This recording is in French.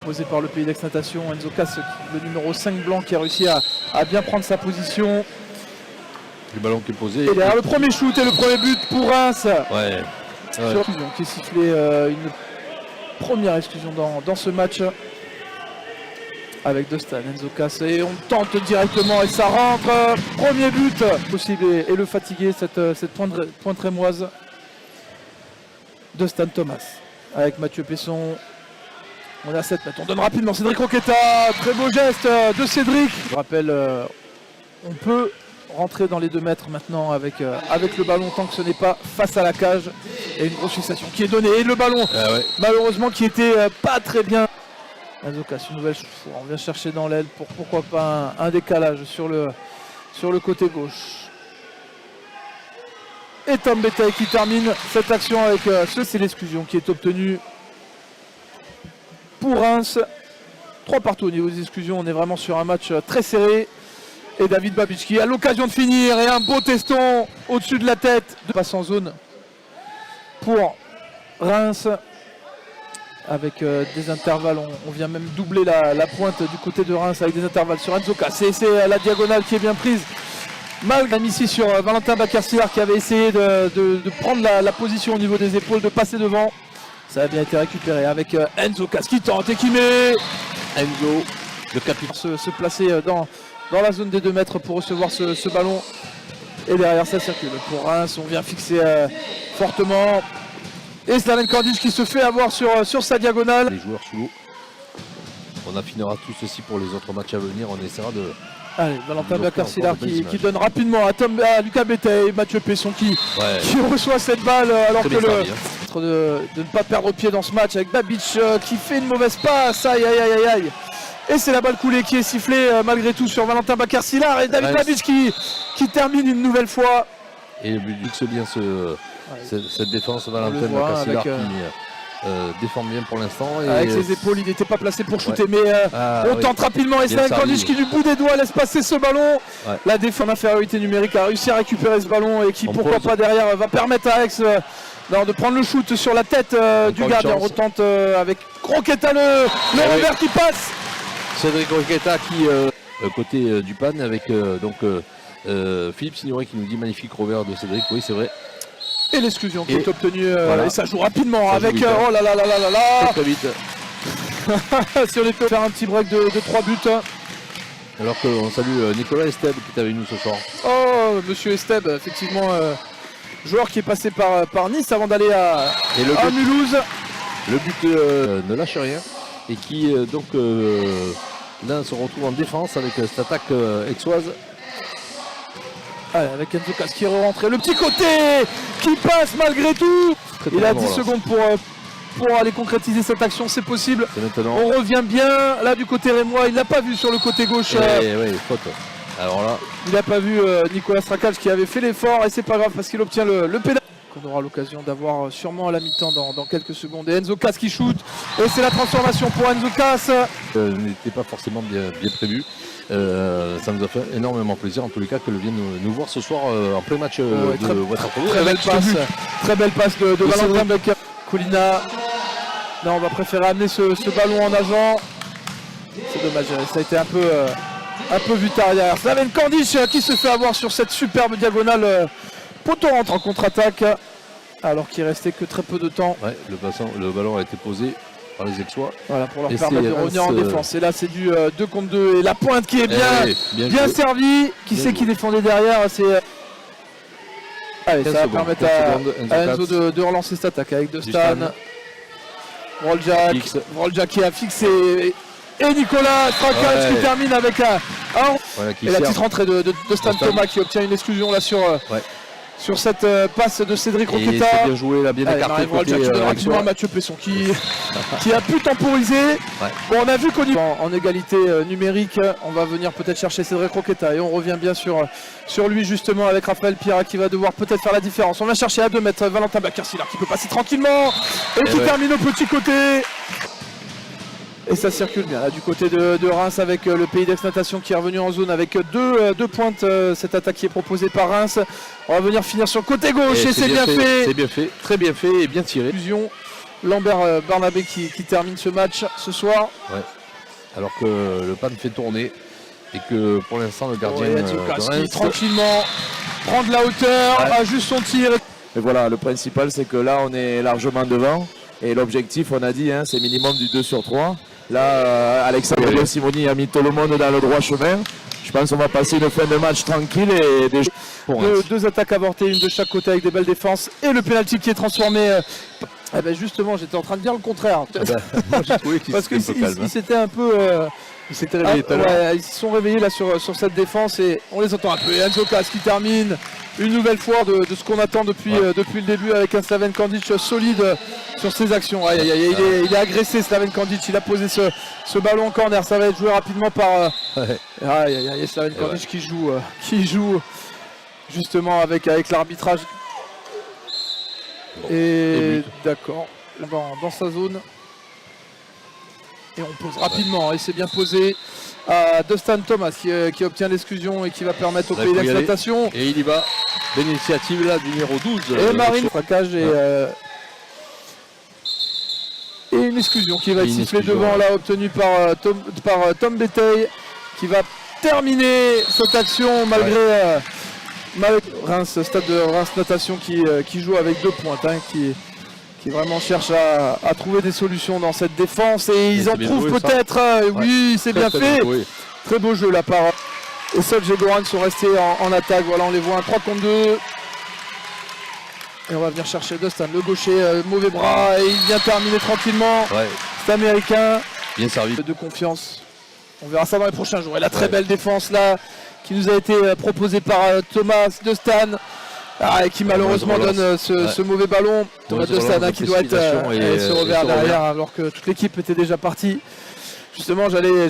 proposé par le pays d'Aix-Natation. Enzo Casse, le numéro 5 blanc, qui a réussi à bien prendre sa position. Le ballon qui est posé. Et derrière le premier shoot et le premier but pour Reims. Ouais. Sur l'exclusion, qui est sifflé une première exclusion dans ce match. Avec Dostan, Enzo Casse, et on tente directement et ça rentre. Premier but possible et le fatigué, cette pointe rémoise. Dostan Thomas avec Mathieu Pesson. On est à 7 mètres, on donne rapidement Cédric Roqueta, très beau geste de Cédric. Je rappelle, on peut rentrer dans les 2 mètres maintenant avec le ballon tant que ce n'est pas face à la cage. Et une grosse fixation qui est donnée, et le ballon malheureusement qui était pas très bien. Enzo Casse, une nouvelle chose, on vient chercher dans l'aile pour pourquoi pas un décalage sur le côté gauche. Et Tom Bétail qui termine cette action avec c'est l'exclusion qui est obtenue pour Reims. 3 partout au niveau des exclusions, on est vraiment sur un match très serré. Et David Babic qui a l'occasion de finir, et un beau teston au-dessus de la tête. Passe en zone pour Reims. Avec des intervalles, on vient même doubler la pointe du côté de Reims avec des intervalles sur Enzo Casse. C'est la diagonale qui est bien prise. Malgré ici sur Valentin Bacarcilar qui avait essayé de prendre la position au niveau des épaules, de passer devant. Ça a bien été récupéré avec Enzo Casse qui tente et qui met Enzo, le capitaine, se placer dans la zone des 2 mètres pour recevoir ce ballon. Et derrière ça circule pour Reims, on vient fixer fortement. Et Slaven Cordic qui se fait avoir sur sa diagonale. Les joueurs sous l'eau. On affinera tout ceci pour les autres matchs à venir. On essaiera de... Allez, Valentin Bacarcilar qui donne rapidement à Lucas Bétail, Mathieu Pesson qui reçoit cette balle alors que de ne pas perdre pied dans ce match avec Babic qui fait une mauvaise passe. Aïe aïe aïe aïe. Et c'est la balle coulée qui est sifflée malgré tout sur Valentin Bacarcilar et David Babic qui termine une nouvelle fois. Et le but fixe bien cette défense, Valentin Bacarcilar qui défend bien pour l'instant. Avec ses épaules, il n'était pas placé pour shooter, mais on tente rapidement. Et Slaven Cordic qui du bout des doigts laisse passer ce ballon. La défense en infériorité numérique a réussi à récupérer ce ballon et qui pourquoi pas derrière va permettre à Aix de prendre le shoot sur la tête du gardien. On retente avec Roqueta, le revers qui passe. Cédric Roqueta qui côté du pan avec Philippe Signoret qui nous dit magnifique revers de Cédric. Oui, c'est vrai. Et l'exclusion qui est obtenue, et ça joue rapidement avec oh là là là là là là. Très vite. Si on est peut faire un petit break de 3 buts. Alors qu'on salue Nicolas Esteb qui est avec nous ce soir. Oh, monsieur Esteb, effectivement, joueur qui est passé par Nice avant d'aller à Mulhouse. Le but ne lâche rien et qui là se retrouve en défense avec cette attaque aixoise. Allez, avec Enzo Casse qui est rentré, le petit côté qui passe malgré tout. Il a 10 secondes pour aller concrétiser cette action, c'est possible. On revient bien là du côté rémois, il l'a pas vu sur le côté gauche. Oui, faute. Alors là, il n'a pas vu Nicolas Stracage qui avait fait l'effort et c'est pas grave parce qu'il obtient le pénal. Qu'on aura l'occasion d'avoir sûrement à la mi-temps dans quelques secondes. Et Enzo Casse qui shoot et c'est la transformation pour Enzo Casse. N'était pas forcément bien prévu. Ça nous a fait énormément plaisir en tous les cas que le vienne nous voir ce soir en plein match de Waterpolo. Très belle passe de Valentin Becker. Colina. Non, on va préférer amener ce ballon en avant. C'est dommage, ça a été un peu vu tard. Slaven Cordic qui se fait avoir sur cette superbe diagonale. Poteau rentre en contre-attaque alors qu'il restait que très peu de temps. Ouais, le ballon a été posé par les Aixois. Voilà, pour leur permettre de revenir en défense. Et là c'est du 2 contre 2 et la pointe qui est bien servie. Qui c'est qui défendait derrière? Allez, ça va permettre à Enzo de relancer cette attaque avec Dostan. Vroljak qui a fixé. Et Nicolas Stracage qui termine avec et la petite rentrée de Stan Thomas qui obtient une exclusion là sur cette passe de Cédric Roqueta. C'est bien joué, là, bien écarté. Vroljak qui donne rapidement à Mathieu Pesson qui a pu temporiser. Bon, on a vu qu'en en égalité numérique, on va venir peut-être chercher Cédric Roqueta et on revient bien sur lui justement avec Raphaël Pira qui va devoir peut-être faire la différence. On va chercher à 2 mètres Valentin Bacarcilar qui peut passer tranquillement et qui termine au petit côté. Et ça circule bien là du côté de Reims avec le pays d'Aix-Natation qui est revenu en zone avec deux pointes. Cette attaque qui est proposée par Reims. On va venir finir sur le côté gauche et c'est bien fait. C'est bien fait, très bien fait et bien tiré. Lambert Barnabé qui termine ce match ce soir. Ouais. Alors que le pan fait tourner et que pour l'instant le gardien de Reims tranquillement prend de la hauteur, ajuste son tir. Mais voilà, le principal c'est que là on est largement devant et l'objectif on a dit hein, c'est minimum du 2 sur 3. Là Alexandre Simoni a mis tout le monde dans le droit chemin. Je pense qu'on va passer une fin de match tranquille et deux attaques avortées, une de chaque côté avec des belles défenses et le pénalty qui est transformé. Eh ben justement, j'étais en train de dire le contraire. Moi j'ai trouvé qu'il parce qu'ils s'étaient un peu. Ils s'étaient réveillés tout à l'heure. Ouais, ils se sont réveillés là sur cette défense et on les entend un peu. Et Enzo Cas qui termine une nouvelle fois de ce qu'on attend depuis le début avec un Slaven Kandic solide sur ses actions. Il est agressé Slaven Kandic, il a posé ce ballon en corner, ça va être joué rapidement par Slaven Kandic qui joue justement avec l'arbitrage. Et d'accord, dans sa zone. Et on pose rapidement, et c'est bien posé à Dustin Thomas qui obtient l'exclusion et qui va permettre au pays d'exploitation. Et il y va, l'initiative là du numéro 12. Et Marine Fracage et une exclusion qui va être sifflée devant là, obtenue par Tom Béteil qui va terminer cette action malgré Reims, stade de Reims Natation qui joue avec 2 pointes, hein, qui vraiment cherche à trouver des solutions dans cette défense et ils en trouvent peut-être. Oui, c'est bien fait. Très beau jeu là par Essol et Goran sont restés en attaque. Voilà, on les voit un 3 contre 2. Et on va venir chercher Dustin, le gaucher, mauvais bras, et il vient terminer tranquillement. C'est américain. Bien servi. De confiance. On verra ça dans les prochains jours. Et la très belle défense là qui nous a été proposée par Thomas Dustin. Et qui malheureusement donne ce mauvais ballon. Thomas Dustin qui doit être ce revers derrière alors que toute l'équipe était déjà partie. Justement, j'allais